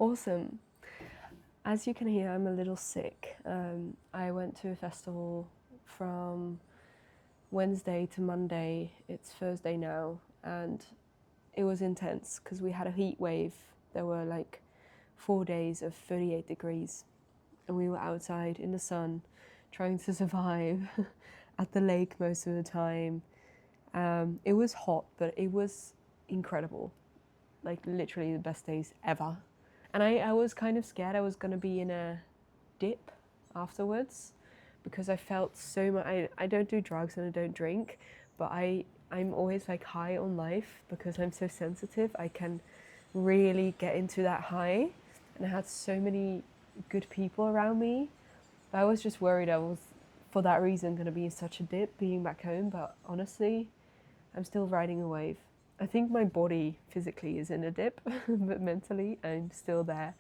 Awesome. As you can hear, I'm a little sick. I went to a festival from Wednesday to Monday. It's Thursday now, and it was intense because we had a heat wave. There were like 4 days of 38 degrees, and we were outside in the sun trying to survive at the lake most of the time. It was hot, but it was incredible. Like literally the best days ever. And I was kind of scared I was going to be in a dip afterwards because I felt so much. I don't do drugs and I don't drink, but I'm always like high on life because I'm so sensitive. I can really get into that high, and I had so many good people around me. But I was just worried I was, for that reason, going to be in such a dip being back home. But honestly, I'm still riding a wave. I think my body physically is in a dip, but mentally I'm still there.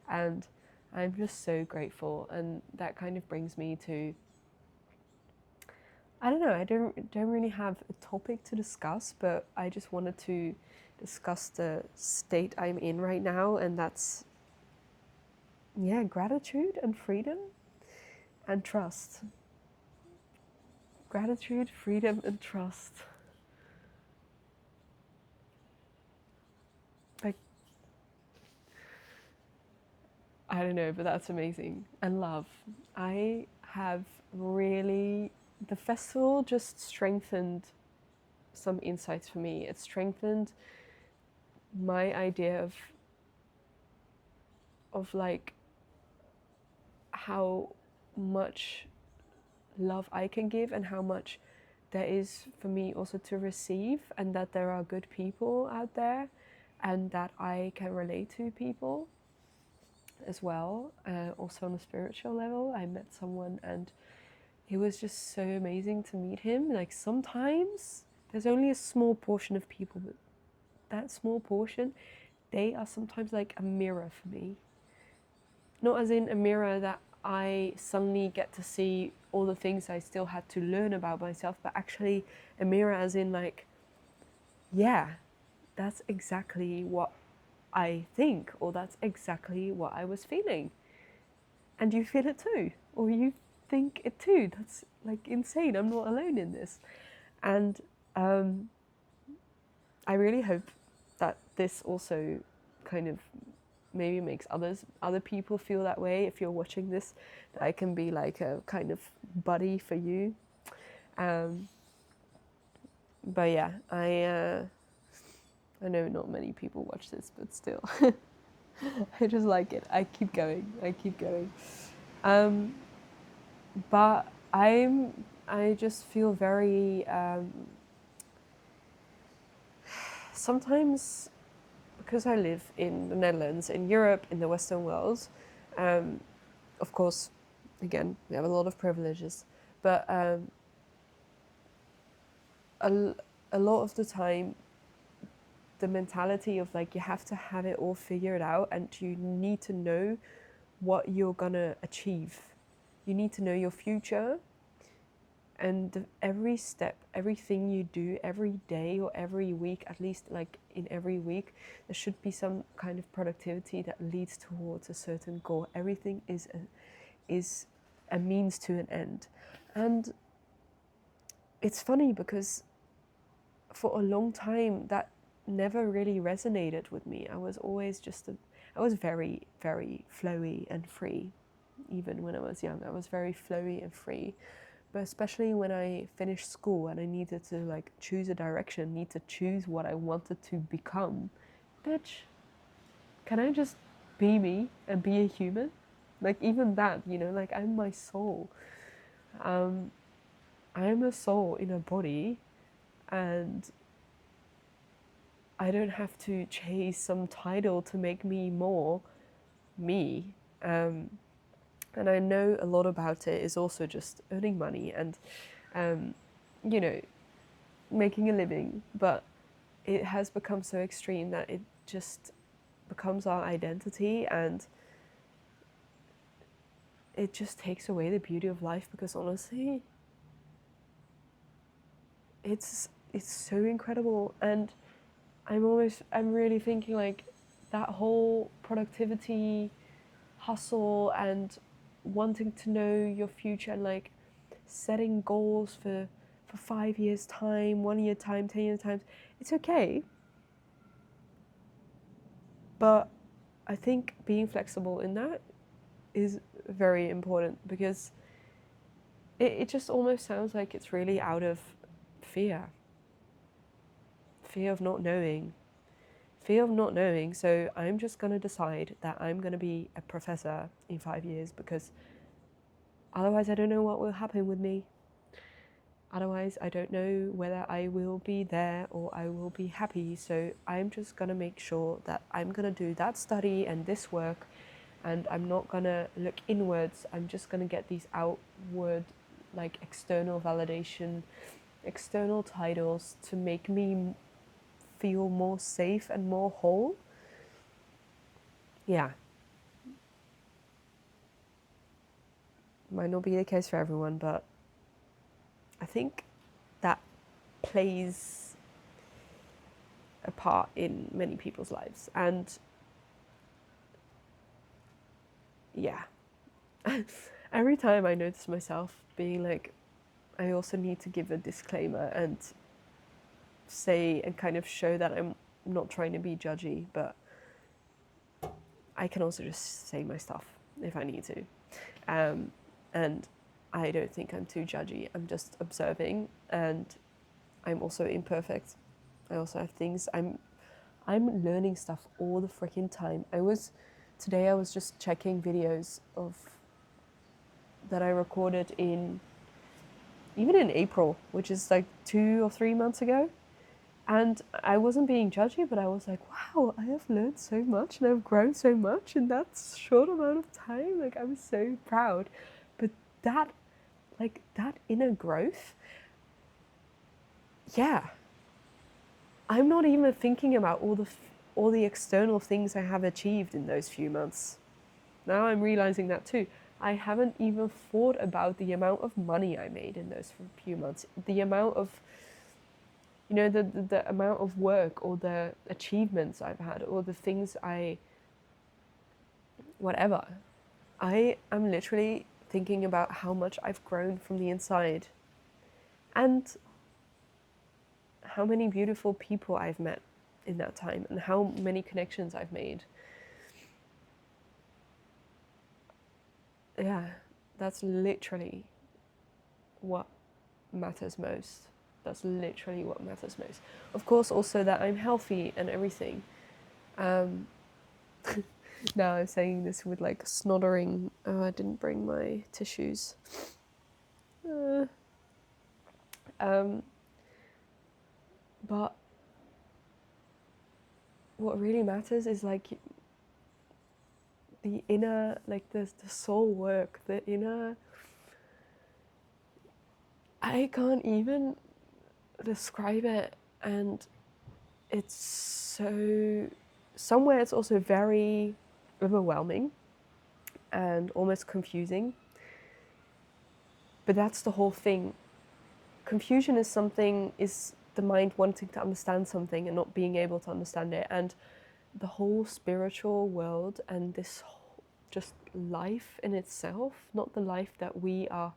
And I'm just so grateful. And that kind of brings me to, I don't know, I don't really have a topic to discuss, but I just wanted to discuss the state I'm in right now. And that's, yeah, gratitude and freedom and trust. Gratitude, freedom, and trust. Like, I don't know, but that's amazing. And love. I have really, the festival just strengthened some insights for me. It strengthened my idea of like how much love I can give and how much there is for me also to receive, and that there are good people out there and that I can relate to people as well. Also on a spiritual level, I met someone and it was just so amazing to meet him. Like sometimes there's only a small portion of people, but that small portion, they are sometimes like a mirror for me. Not as in a mirror that I suddenly get to see all the things I still had to learn about myself, but actually a mirror as in like, yeah, that's exactly what I think, or that's exactly what I was feeling. And you feel it too, or you think it too. That's like insane. I'm not alone in this. And I really hope that this also kind of maybe makes other people feel that way. If you're watching this, that I can be like a kind of buddy for you. But yeah, I know not many people watch this, but still, I just like it. I keep going. But I just feel very sometimes, because I live in the Netherlands, in Europe, in the Western world. Of course, again, we have a lot of privileges, but a lot of the time, the mentality of like you have to have it all figured out and you need to know what you're gonna achieve. You need to know your future, and every step, everything you do every day or every week, at least like in every week, there should be some kind of productivity that leads towards a certain goal. Everything is a means to an end. And it's funny because for a long time that never really resonated with me. I was always I was very, very flowy and free. Even when I was young, I was very flowy and free. But especially when I finished school and I needed to like choose a direction, need to choose what I wanted to become. Bitch, can I just be me and be a human? Like even that, like I'm my soul. I am a soul in a body, and I don't have to chase some title to make me more me. And I know a lot about it is also just earning money and, you know, making a living. But it has become so extreme that it just becomes our identity, and it just takes away the beauty of life, because honestly, it's so incredible. And I'm really thinking like that whole productivity hustle and wanting to know your future and like setting goals for 5 years time, 1 year time, 10 years time, it's okay. But I think being flexible in that is very important, because it just almost sounds like it's really out of fear of not knowing. So I'm just going to decide that I'm going to be a professor in 5 years, because otherwise I don't know what will happen with me. Otherwise I don't know whether I will be there or I will be happy. So I'm just going to make sure that I'm going to do that study and this work, and I'm not going to look inwards. I'm just going to get these outward, like external validation, external titles to make me feel more safe and more whole. Yeah. Might not be the case for everyone, but I think that plays a part in many people's lives. And yeah, every time I notice myself being like, I also need to give a disclaimer and say and kind of show that I'm not trying to be judgy, but I can also just say my stuff if I need to. And I don't think I'm too judgy. I'm just observing, and I'm also imperfect. I also have things. I'm learning stuff all the freaking time. Today I was just checking videos of that I recorded even in April, which is like 2 or 3 months ago. And I wasn't being judgy, but I was like, wow, I have learned so much and I've grown so much in that short amount of time. Like, I'm so proud. But that inner growth, yeah, I'm not even thinking about all the external things I have achieved in those few months. Now I'm realizing that too. I haven't even thought about the amount of money I made in those few months, the amount of, the amount of work or the achievements I've had or the things whatever. I am literally thinking about how much I've grown from the inside, and how many beautiful people I've met in that time, and how many connections I've made. Yeah, that's literally what matters most. That's literally what matters most. Of course, also that I'm healthy and everything. Now I'm saying this with like snottering. Oh, I didn't bring my tissues. But what really matters is like the inner, like the soul work, the inner. I can't even describe it, and it's so. Somewhere it's also very overwhelming and almost confusing. But that's the whole thing. Confusion is the mind wanting to understand something and not being able to understand it. And the whole spiritual world and this whole, just life in itself, not the life that we are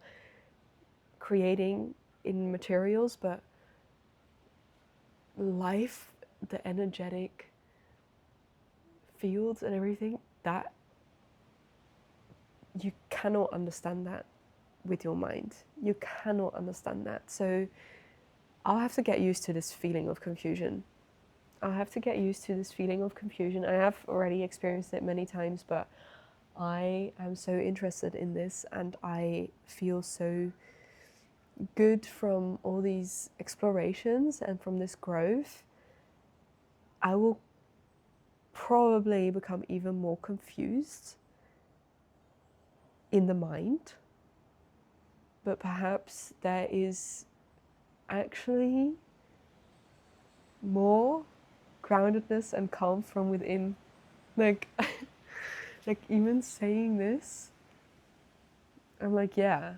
creating in materials, but life, the energetic fields and everything, that you cannot understand that with your mind. You cannot understand that. So I'll have to get used to this feeling of confusion. I have already experienced it many times, but I am so interested in this, and I feel so good from all these explorations and from this growth. I will probably become even more confused in the mind, but perhaps there is actually more groundedness and calm from within. Like, like even saying this, I'm like, yeah,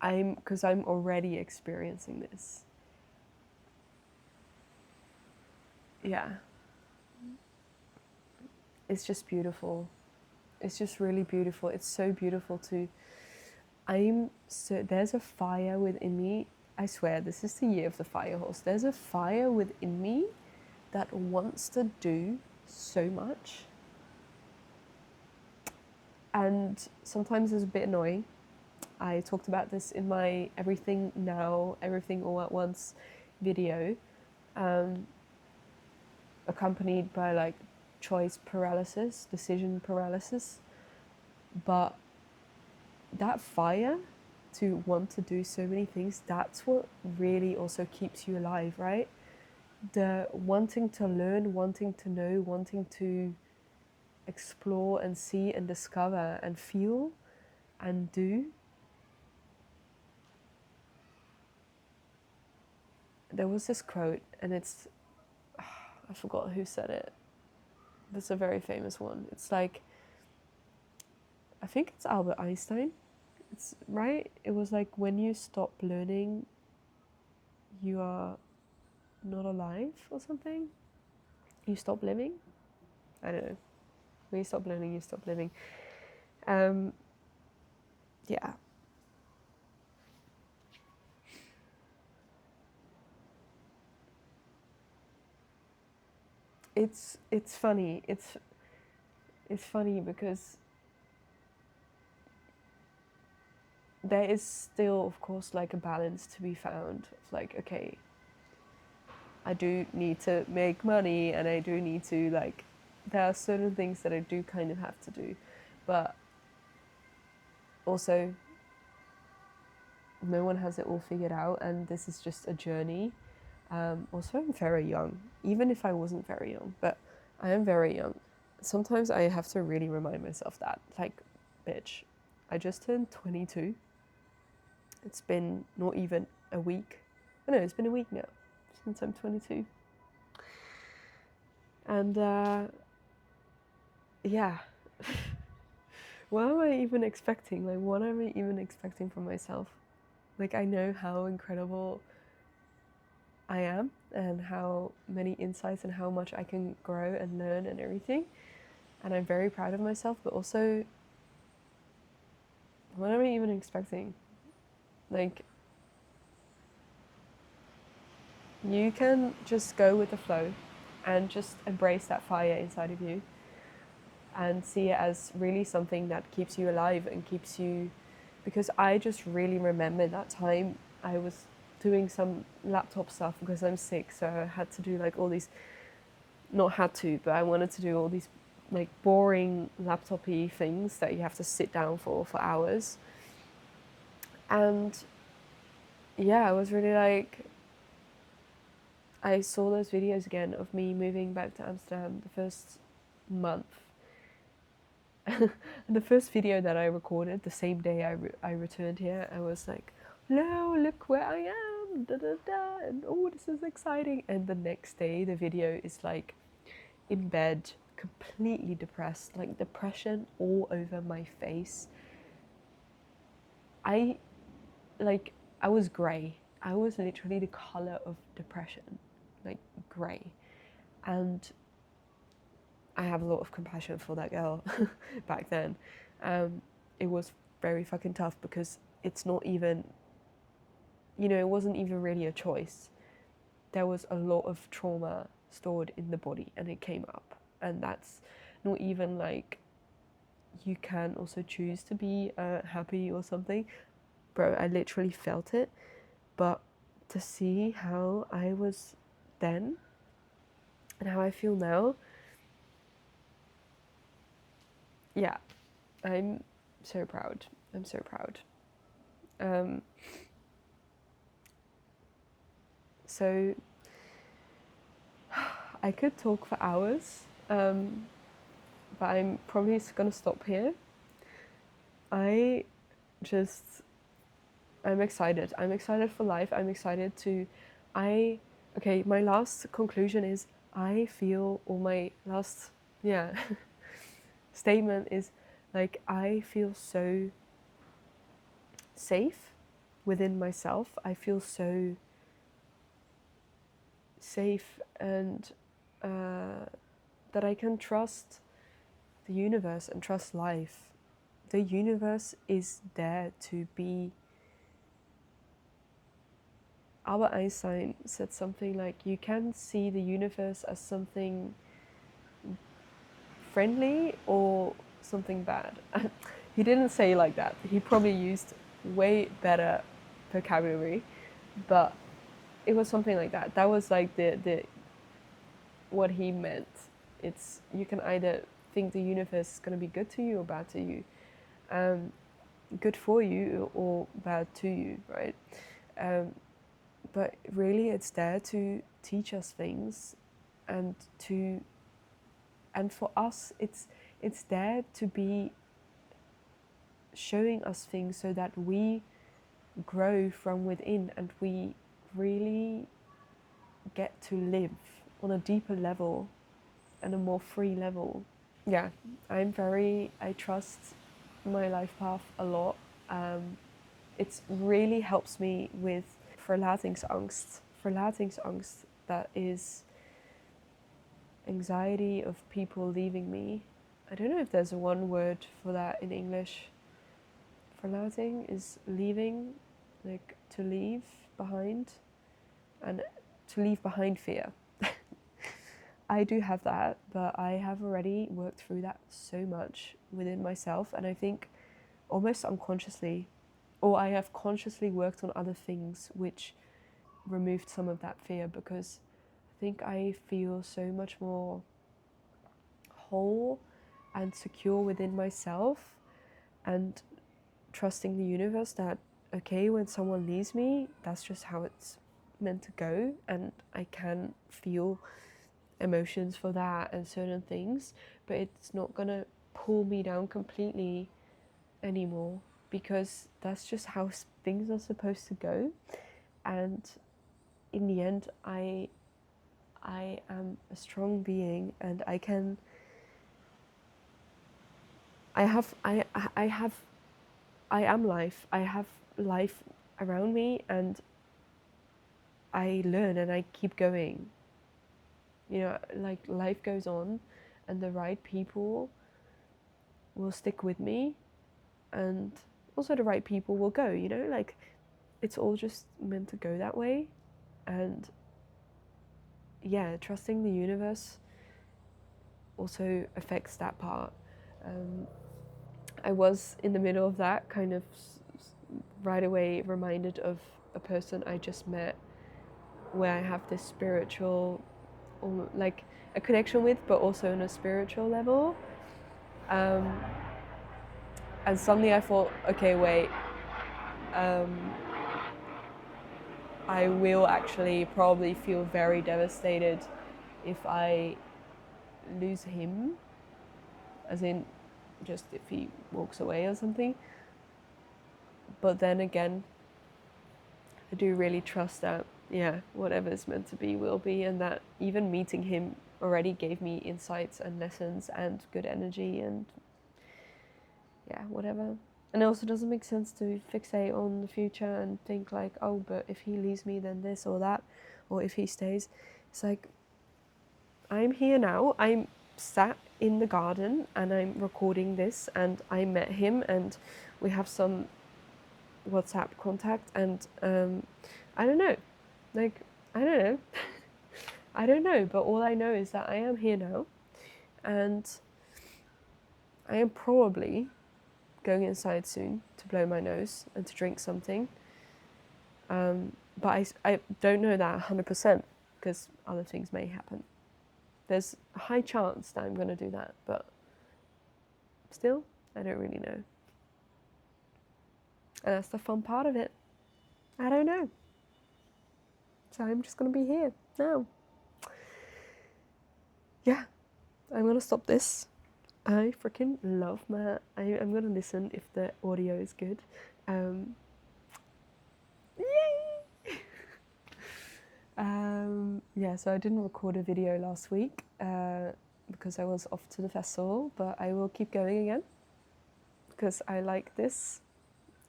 because I'm already experiencing this. Yeah. it's just beautiful. It's just really beautiful. It's so beautiful to. There's a fire within me. I swear, this is the year of the fire horse. There's a fire within me that wants to do so much. And sometimes it's a bit annoying. I talked about this in my Everything Now, Everything All at Once video, accompanied by like choice paralysis, decision paralysis. But that fire to want to do so many things, that's what really also keeps you alive, right? The wanting to learn, wanting to know, wanting to explore and see and discover and feel and do. There was this quote, and it's, I forgot who said it. It's a very famous one. It's like, I think it's Albert Einstein. It's right. It was like, when you stop learning, you are not alive or something. You stop living. I don't know. When you stop learning, you stop living. Yeah. It's funny. It's funny because there is still, of course, like a balance to be found. It's like, okay, I do need to make money, and I do need to, like, there are certain things that I do kind of have to do, but also no one has it all figured out, and this is just a journey. Also, I'm very young, even if I wasn't very young, but I am very young. Sometimes I have to really remind myself that, like, bitch, I just turned 22. It's been not even a week. Oh no, it's been a week now since I'm 22. And yeah, what am I even expecting? Like, what am I even expecting from myself? Like, I know how incredible I am and how many insights and how much I can grow and learn and everything. And I'm very proud of myself, but also, what am I even expecting? Like, you can just go with the flow and just embrace that fire inside of you and see it as really something that keeps you alive and keeps you, because I just really remember that time I was doing some laptop stuff because I'm sick, so I had to do like all these, not had to, but I wanted to do all these like boring laptop-y things that you have to sit down for hours. And yeah, I was really like, I saw those videos again of me moving back to Amsterdam the first month. And the first video that I recorded the same day I returned here, I was like, no, look where I am, da da da, and oh, this is exciting. And the next day, the video is like in bed, completely depressed, like depression all over my face. I was grey. I was literally the color of depression, like grey. And I have a lot of compassion for that girl back then. It was very fucking tough because it's not even, it wasn't even really a choice. There was a lot of trauma stored in the body and it came up. And that's not even like, you can also choose to be happy or something. Bro, I literally felt it. But to see how I was then and how I feel now, yeah, I'm so proud. I'm so proud. So I could talk for hours, but I'm probably gonna stop here. I'm excited. I'm excited for life. I'm excited to, okay, my last conclusion is I feel, or my last, statement is like, I feel so safe within myself. I feel so safe and that I can trust the universe and trust life. The universe is there to be. Albert Einstein said something like, you can see the universe as something friendly or something bad. He didn't say it like that. He probably used way better vocabulary, but it was something like that. That was like the what he meant. It's, you can either think the universe is going to be good to you or bad to you, good for you or bad to you, right? But really, it's there to teach us things, and for us, it's there to be showing us things so that we grow from within and we really get to live on a deeper level and a more free level. Yeah, I trust my life path a lot. It really helps me with verlatingsangst. Verlatingsangst, that is anxiety of people leaving me. I don't know if there's one word for that in English. Verlating is leaving, like to leave behind, and to leave behind fear. I do have that, but I have already worked through that so much within myself, and I think almost unconsciously, or I have consciously worked on other things which removed some of that fear, because I think I feel so much more whole and secure within myself, and trusting the universe that, okay, when someone leaves me, that's just how it's meant to go, and I can feel emotions for that and certain things, but it's not gonna pull me down completely anymore, because that's just how things are supposed to go. And in the end, I am a strong being, and I am life. I have life around me, and I learn and I keep going. You know, like life goes on, and the right people will stick with me, and also the right people will go, you know, like it's all just meant to go that way. And yeah, trusting the universe also affects that part. I was in the middle of that, kind of right away reminded of a person I just met, where I have this spiritual, like a connection with, but also on a spiritual level. And suddenly I thought, okay, wait, I will actually probably feel very devastated if I lose him, as in just if he walks away or something. But then again, I do really trust that, yeah, whatever's meant to be will be, and that even meeting him already gave me insights and lessons and good energy, and yeah, whatever. And it also doesn't make sense to fixate on the future and think like, oh, but if he leaves me, then this or that, or if he stays. It's like, I'm here now. I'm sat in the garden and I'm recording this, and I met him, and we have some WhatsApp contact, and I don't know. Like, I don't know. I don't know, but all I know is that I am here now, and I am probably going inside soon to blow my nose and to drink something. But I don't know that 100%, because other things may happen. There's a high chance that I'm going to do that, but still, I don't really know. And that's the fun part of it. I don't know. So I'm just going to be here now. Yeah, I'm going to stop this. I freaking love Matt. I'm going to listen if the audio is good. Yay! Yeah, so I didn't record a video last week because I was off to the festival, but I will keep going again because I like this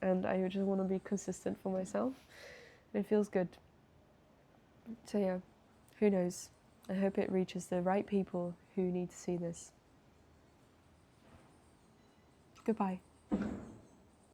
and I just want to be consistent for myself. It feels good. So yeah, who knows? I hope it reaches the right people who need to see this. Goodbye.